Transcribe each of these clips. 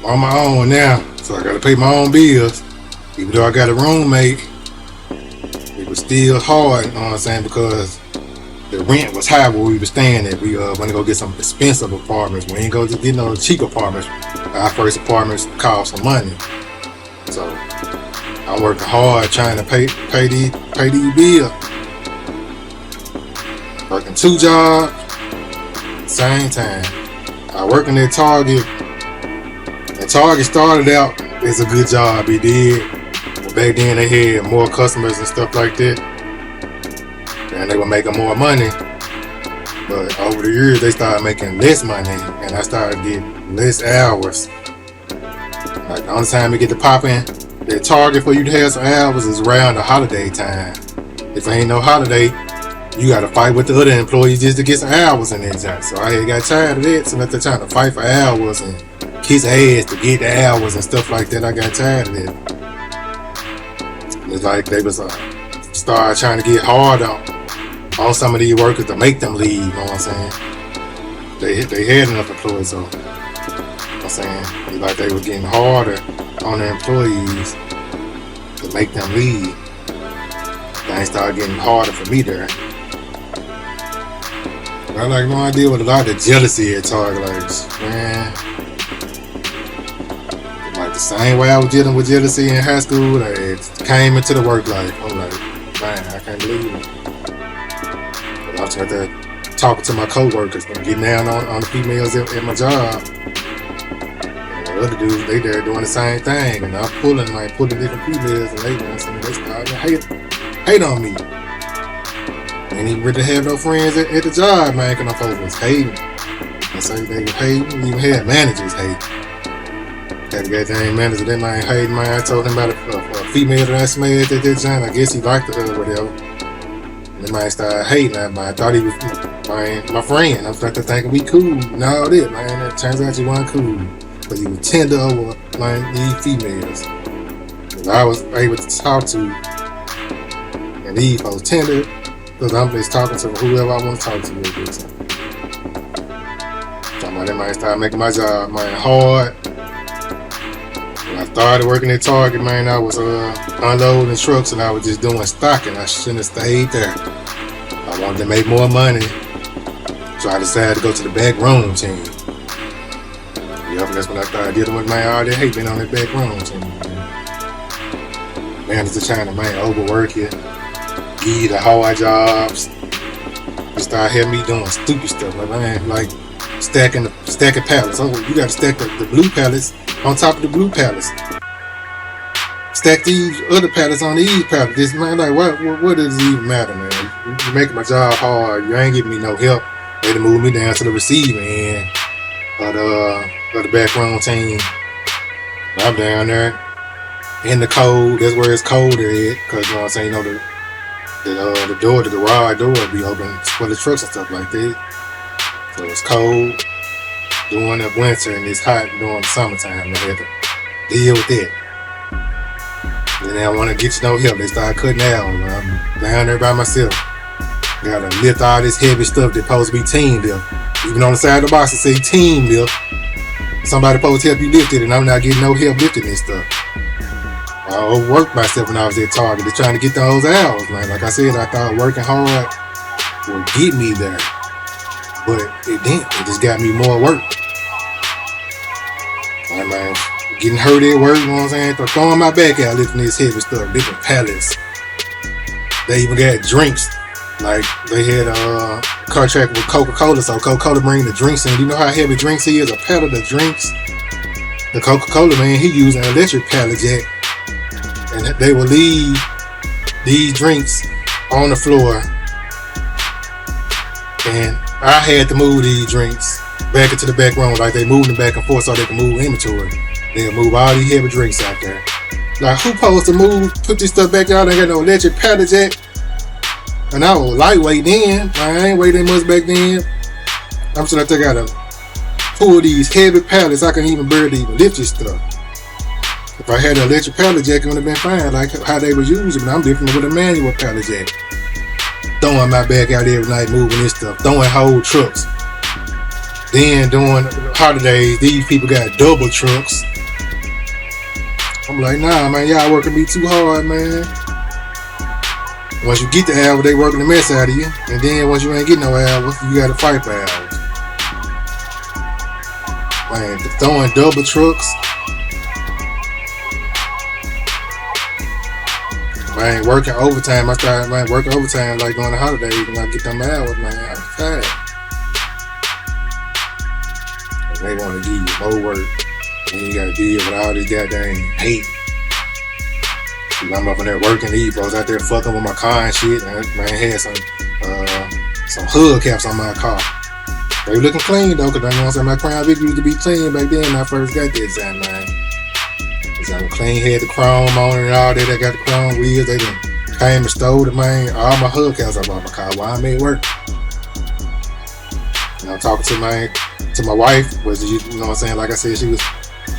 on my own now, so I gotta pay my own bills. Even though I got a roommate, it was still hard, you know what I'm saying, because the rent was high where we were staying at. We went to go get some expensive apartments. We ain't go to get no cheap apartments. Our first apartments cost some money. So I'm working hard trying to pay these bills. Working 2 jobs, same time. I working at Target. And Target started out as a good job, it did. But back then they had more customers and stuff like that. And they were making more money. But over the years they started making less money. And I started getting less hours. Like the only time we get to pop in the Target for you to have some hours is around the holiday time. If ain't no holiday, you gotta fight with the other employees just to get some hours in that job. So I had got tired of that. So after trying to fight for hours and kiss ass to get the hours and stuff like that, I got tired of that. It's like they was started trying to get hard on some of these workers to make them leave, you know what I'm saying? They had enough employees, so you know what I'm saying? It's like they were getting harder on the employees to make them leave. Things started getting harder for me there. I like no idea with a lot of jealousy at Target, like, man. Like the same way I was dealing with jealousy in high school, like, it came into the work life. I'm like, man, I can't believe it. But I was out there talking to my coworkers, getting down on the females at my job. And the other dudes, they there doing the same thing, and I'm pulling different females, and they started to hate on me. Ain't even really have no friends at the job, man, because no folks was hating. And so they were hating, even had managers hate. Had a goddamn manager, that man hating, man. I told him about a female that I smashed at that joint. I guess he liked her or whatever. And the man started hating that, man. I thought he was my friend. I was starting thinking we cool and all that, man. It turns out you weren't cool. But you were tender over, man, these females. And I was able to talk to, and these folks tender, because I'm just talking to whoever I want to talk to. Talking about that man started making my job, man, hard. When I started working at Target, man, I was unloading trucks and I was just doing stocking. I shouldn't have stayed there. I wanted to make more money, so I decided to go to the back room team. Yep, that's when I started dealing with, man, all that hate being on that back room team. Manager trying to, man, overwork you. Give you the hard jobs. You start having me doing stupid stuff, like, man, like stacking pallets. Oh, you gotta stack the blue pallets on top of the blue pallets. Stack these other pallets on these pallets. This, man, like, what does it even matter, man? You're making my job hard. You ain't giving me no help. They had to move me down to the receiving end of the background team. I'm down there in the cold. That's where it's colder at, cause you know what I'm saying. You know the door, the garage door would be open for the trucks and stuff like that. So it's cold during the winter and it's hot during the summertime. They had to deal with that. Then they don't want to get you no help. They start cutting out. I'm down there by myself. Gotta lift all this heavy stuff that's supposed to be team lift. Even on the side of the box it say team lift. Somebody supposed to help you lift it, and I'm not getting no help lifting this stuff. I overworked myself when I was at Target. They're trying to get those hours, man. Like I said, I thought working hard would get me there. But it didn't. It just got me more work. I'm getting hurt at work, you know what I'm saying? Throwing my back out lifting this heavy stuff, different pallets. They even got drinks. Like they had a contract with Coca-Cola, so Coca-Cola bring the drinks in. You know how heavy drinks is? A pallet of drinks. The Coca-Cola man, he used an electric pallet jack. And they will leave these drinks on the floor, and I had to move these drinks back into the back room, like they moving them back and forth so they can move inventory. They'll move all these heavy drinks out there. Like, who supposed to put this stuff back out? They got no electric pallet jack, and I was lightweight then. I ain't weigh that much back then. I'm sure that they gotta pull these heavy pallets. I can't even barely even lift this stuff. If I had an electric pallet jack, it would have been fine, like how they was using it. I'm different with a manual pallet jack. Throwing my back out every night, moving this stuff, throwing whole trucks. Then during holidays, these people got double trucks. I'm like, nah, man, y'all working me too hard, man. Once you get the hours, they working the mess out of you. And then once you ain't getting no hours, you gotta fight for hours. Man, throwing double trucks. Man, working overtime. I started, man, working overtime like during the holidays when I get them hours, man. I'm tired. And they want to give you more work. And you gotta deal with all this goddamn hate. I'm up in there working, these folks out there fucking with my car and shit. And man, had some hubcaps on my car. They were looking clean though, cause you know what I'm saying, my Crown Vic used to be clean back then when I first got that time, man. Cause I'm clean, had the chrome on and all that. I got the chrome wheels. They done came and stole the man, all my hubcaps off my car while I'm at work. And I'm talking to my wife, was you know what I'm saying? Like I said,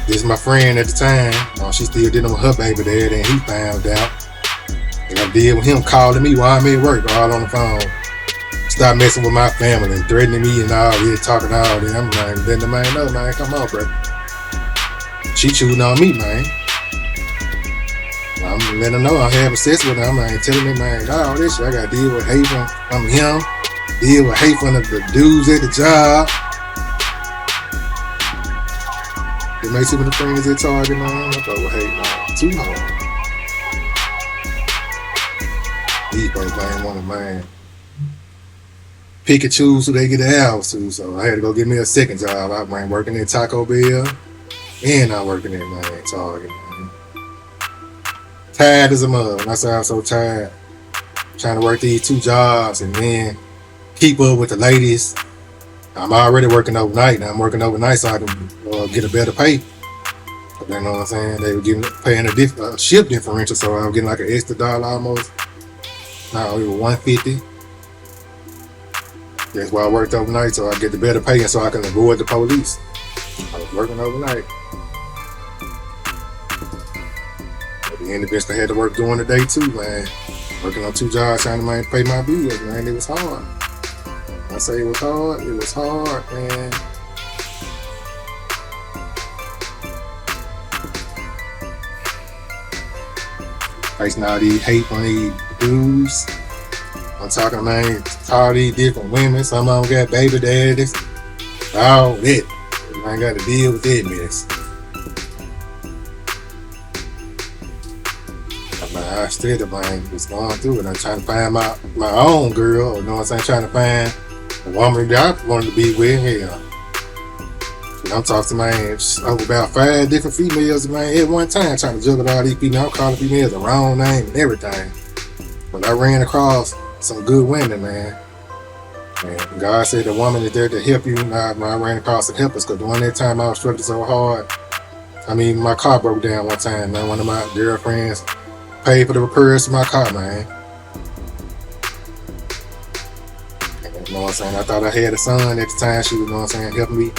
this is my friend at the time. She still dealing with her baby dad, and he found out. And I deal with him calling me while I'm at work, all on the phone. Start messing with my family and threatening me and all this, talking all this. I'm like, letting the man know, man, come on, bro. She chewing on me, man. I'm letting her know I'm having sex with her. I'm like, telling me, man, all this shit, I gotta deal with hate from him, deal with hate from the dudes at the job. It may see when the friends at Target on, I thought, well, hate, man, too hard. These folks, man, want to, man, pick and choose who they get the hours to, so I had to go get me a second job. I went working at Taco Bell, and I'm working at, man, Target, man. Tired as a mother. I said I'm so tired. Trying to work these two jobs and then keep up with the ladies. I'm already working overnight. Now I'm working overnight so I can get a better pay. But you know what I'm saying? They were paying a shift differential, so I was getting like an extra $1 almost. Now it was $1.50. That's why I worked overnight, so I get the better pay and so I can avoid the police. I was working overnight. At the end of it, I had to work during the day too, man. Working on two jobs, trying to pay my bills, man. It was hard. I say it was hard, man. Facing all these hate from these dudes. I'm talking, man, all these different women. Some of them got baby daddies. All that. I ain't got to deal with that mess. I still was going through it. I'm trying to find my own girl. You know what I'm saying? Trying to find a woman that I wanted to be with. Hell. And I'm talking to man over about 5 different females, man, at one time, trying to juggle all these females. I'm calling females the wrong name and everything. But I ran across some good women, man. And God said the woman is there to help you. And I ran across some helpers because during that time I was struggling so hard. I mean, my car broke down one time, man. One of my girlfriends paid for the repairs to my car, man. You know what I'm saying? I thought I had a son at the time. She was, you know what I'm saying, helping me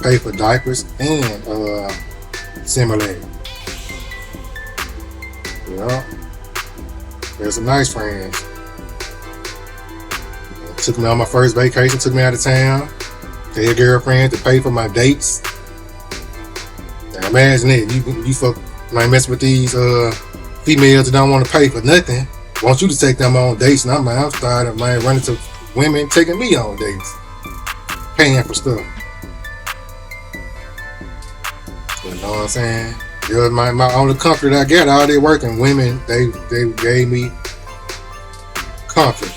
pay for diapers and Similac. You know? There's some nice friends. Took me on my first vacation, took me out of town. They had girlfriend to pay for my dates. Now imagine it, you fuck, like mess with these females that don't want to pay for nothing. Want you to take them on dates, and I'm starting, man, running to women taking me on dates, paying for stuff. You know what I'm saying? It was my only comfort I got. All they working women, they gave me comfort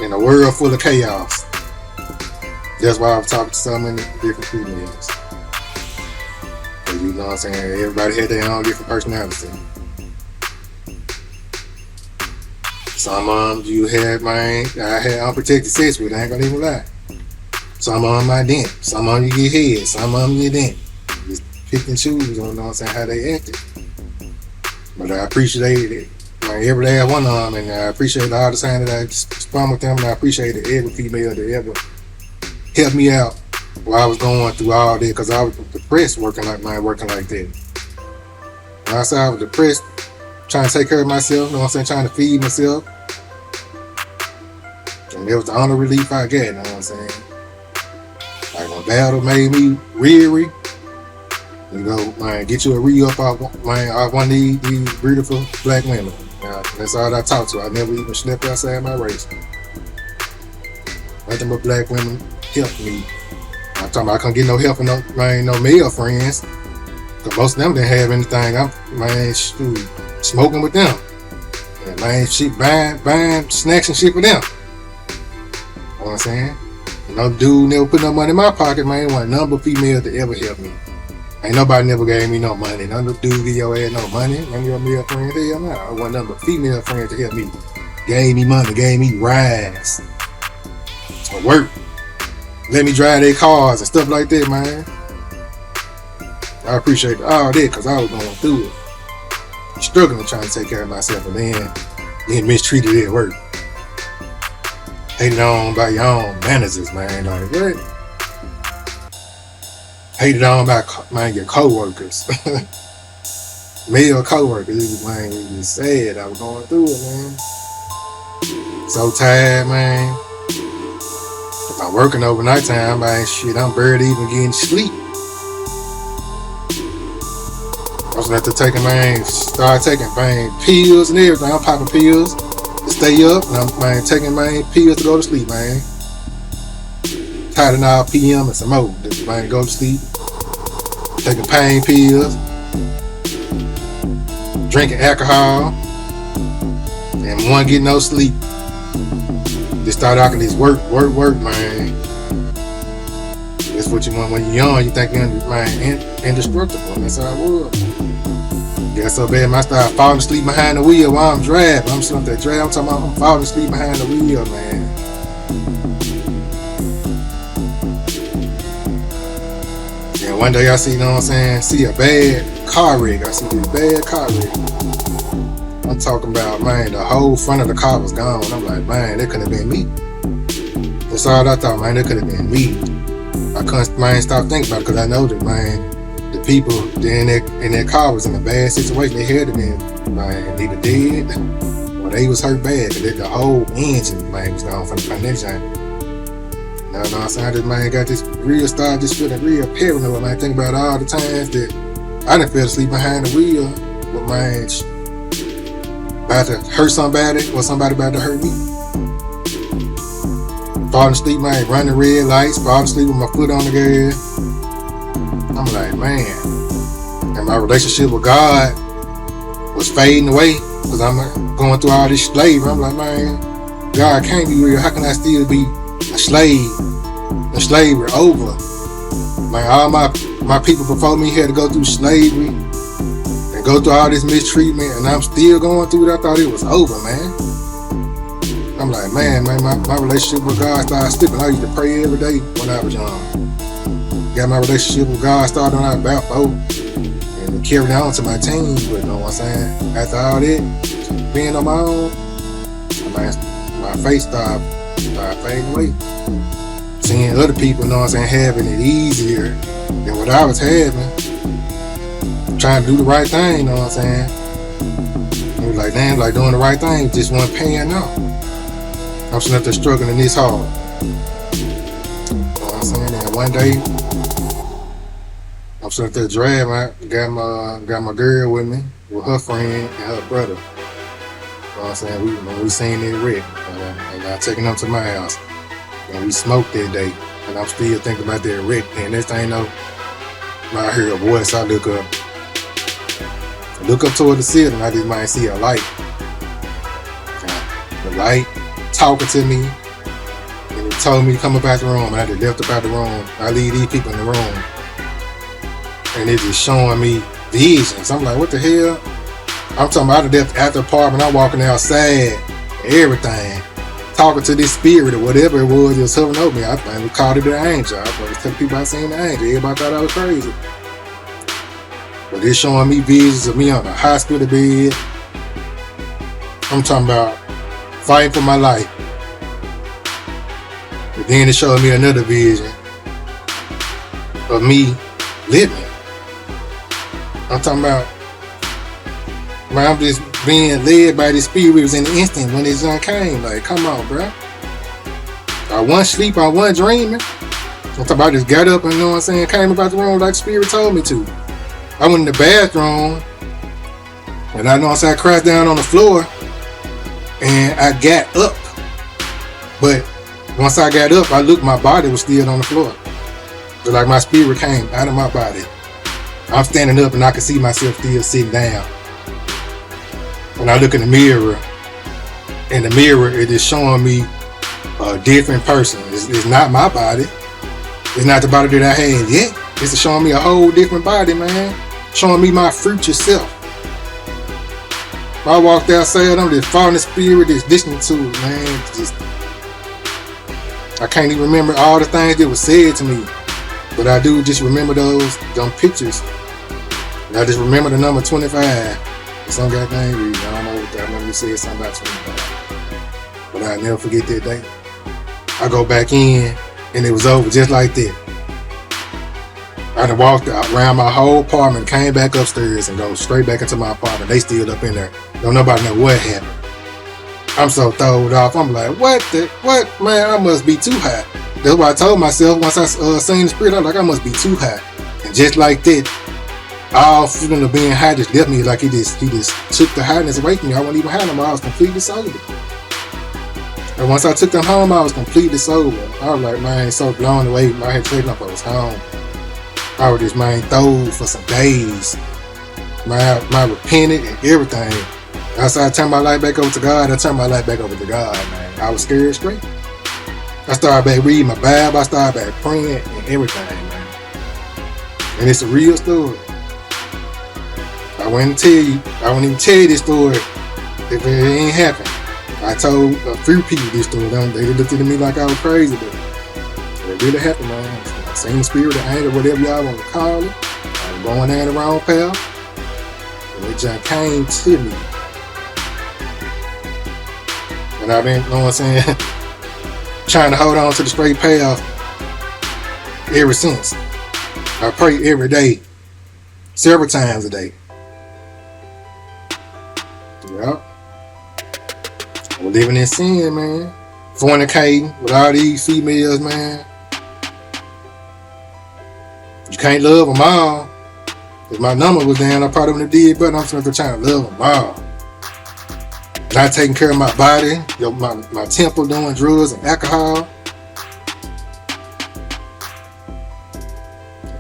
in a world full of chaos. That's why I'm talking to so many different females. You know what I'm saying? Everybody had their own different personality. Some of them you had, man, I had unprotected sex with, I ain't gonna even lie. Some of them I didn't. Some of them you get head, some of them you didn't. Just pick and choose, you know what I'm saying, how they acted. But I appreciated it. Like every last one of them, and I appreciate all the time that I spun with them, and I appreciated every female that ever helped me out while I was going through all that, because I was depressed working like that. When I said I was depressed, trying to take care of myself, you know what I'm saying, trying to feed myself. And it was the only relief I got, you know what I'm saying. Like when battle made me weary, You know, man, get you a re-up off, man, off one of these beautiful black women. That's all I talk to. I never even slept outside my race. Nothing but black women help me. I'm talking about I couldn't get no help from no male friends. Cause most of them didn't have anything. I'm smoking with them. And man, shit, buying snacks and shit with them. You know what I'm saying? No dude never put no money in my pocket, man. Ain't one number female to ever help me. Ain't nobody never gave me no money. None of the dude give your ass no money. None of your male friends, hell no. I want number female friends to help me. Gave me money, gave me rides. To work. Let me drive their cars and stuff like that, man. I appreciate all that because I was going through it. Struggling trying to take care of myself and then getting mistreated at work. Hated on by your own managers, man. Like, what? Hated on by, man, your co-workers. Male co-workers. Man, it was sad. I was going through it, man. So tired, man. I'm working overnight time, man. Shit, I'm barely even getting sleep. I was to taking, man, start taking, man, pills and everything. I'm popping pills to stay up, and I'm, man, taking, man, pills to go to sleep, man. Tylenol PM and some more, man, go to sleep. Taking pain pills, drinking alcohol, and one getting no sleep. Just start out this work, man. That's what you want when you're young. You think you're, man, indestructible. That's how it was. Got so bad, man, I started falling asleep behind the wheel while I'm driving. I'm sitting there driving. I'm talking about I'm falling asleep behind the wheel, man. And one day I see, you know what I'm saying, see a bad car wreck. I see this bad car wreck. I'm talking about, man, the whole front of the car was gone. I'm like, man, that could have been me. That's all I thought, man, that could have been me. I couldn't, man, stop thinking about it because I know that, man, the people in that car was in a bad situation. They had to be, man, either dead or they was hurt bad. But the whole engine, man, was gone from the connection. You know what I'm saying? I just, man, got this real start, just feeling real paranoid, man. Think about all the times that I done fell asleep behind the wheel with, man, about to hurt somebody or somebody about to hurt me. Falling asleep, man, running red lights, falling asleep with my foot on the gas. I'm like, man. And my relationship with God was fading away because I'm going through all this slavery. I'm like, man, God can't be real. How can I still be a slave? The slavery over. Man, all my people before me had to go through slavery and go through all this mistreatment, and I'm still going through it. I thought it was over, man. I'm like, man, my relationship with God started slipping. I used to pray every day when I was young. Got my relationship with God started when I was about 4. And carried on to my teens, but you know what I'm saying? After all that, being on my own, my faith started fading away. Seeing other people, you know what I'm saying, having it easier than what I was having. Trying to do the right thing, you know what I'm saying? It was like, damn, like doing the right thing just wasn't paying off. I'm sitting up there struggling this hard. You know what I'm saying? And one day, I'm sitting up there driving. I got my girl with me, with her friend and her brother. You know what I'm saying? We seen that wreck. And I taking them to my house. And we smoked that day. And I'm still thinking about that wreck. And next thing you know, when I hear a voice, I look up. Toward the ceiling, I just might see a light. The light talking to me, and it told me to come up out the room, and I just left up out the room. I leave these people in the room, and it just showing me visions. I'm like, what the hell? I'm talking about I left out the apartment, I'm walking outside, everything, talking to this spirit or whatever it was that was hovering over me. I think we called it the angel. I was telling people I seen the angel. Everybody thought I was crazy. But it's showing me visions of me on a hospital bed. I'm talking about fighting for my life. But then it showed me another vision of me living. I'm talking about, man, I'm just being led by the spirits in the instant when this sun came. Like, come on, bro. I wasn't sleep, I wasn't dreaming. I'm talking about I just got up and, you know what I'm saying, came about the room like the spirit told me to. I went in the bathroom, and I know I crashed down on the floor, and I got up. But once I got up, I looked, my body was still on the floor. So like my spirit came out of my body. I'm standing up and I can see myself still sitting down. When I look in the mirror, it is showing me a different person. It's not my body. It's not the body that I had yet. It's showing me a whole different body, man. Showing me my future self. If I walked outside, I'm just falling in spirit, just listening to it, man. I can't even remember all the things that were said to me. But I do just remember them pictures. And I just remember the number 25. Some goddamn reason. I don't know what that. I remember you said something about 25. But I'll never forget that day. I go back in, and it was over just like that. I done walked around my whole apartment, came back upstairs, and go straight back into my apartment. They still up in there. Don't nobody know what happened. I'm so throwed off. I'm like, what, man? I must be too high. That's what I told myself once I seen the spirit. I'm like, I must be too high. And just like that, all feeling of being high just left me. Like he just took the highness away from me. I wasn't even high no more. I was completely sober. And once I took them home, I was completely sober. I was like, man, so blown away. I had taken up. I was home. I was just, man, throwed for some days. My repented and everything. After I turned my life back over to God, I turned my life back over to God, man. I was scared straight. I started back reading my Bible. I started back praying and everything, man. And it's a real story. I wouldn't even tell you this story if it ain't happened. I told a few people this story. They looked at me like I was crazy, but it really happened, man. I seen the spirit of anger, whatever y'all want to call it. I was going down the wrong path, and it just came to me. And I've been, you know what I'm saying, trying to hold on to the straight path ever since. I pray every day, several times a day. Yep. I'm living in sin, man. Fornicating with all these females, man. You can't love them all. If my number was down, I probably wouldn't have did, but I'm trying to love them all. Not taking care of my body, my temple, doing drugs and alcohol.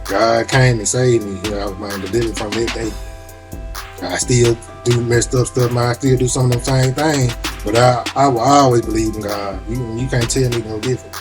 God came and saved me. I was delivered from that day. I still do messed up stuff, man. I still do some of the same things. But I will always believe in God. You can't tell me no different.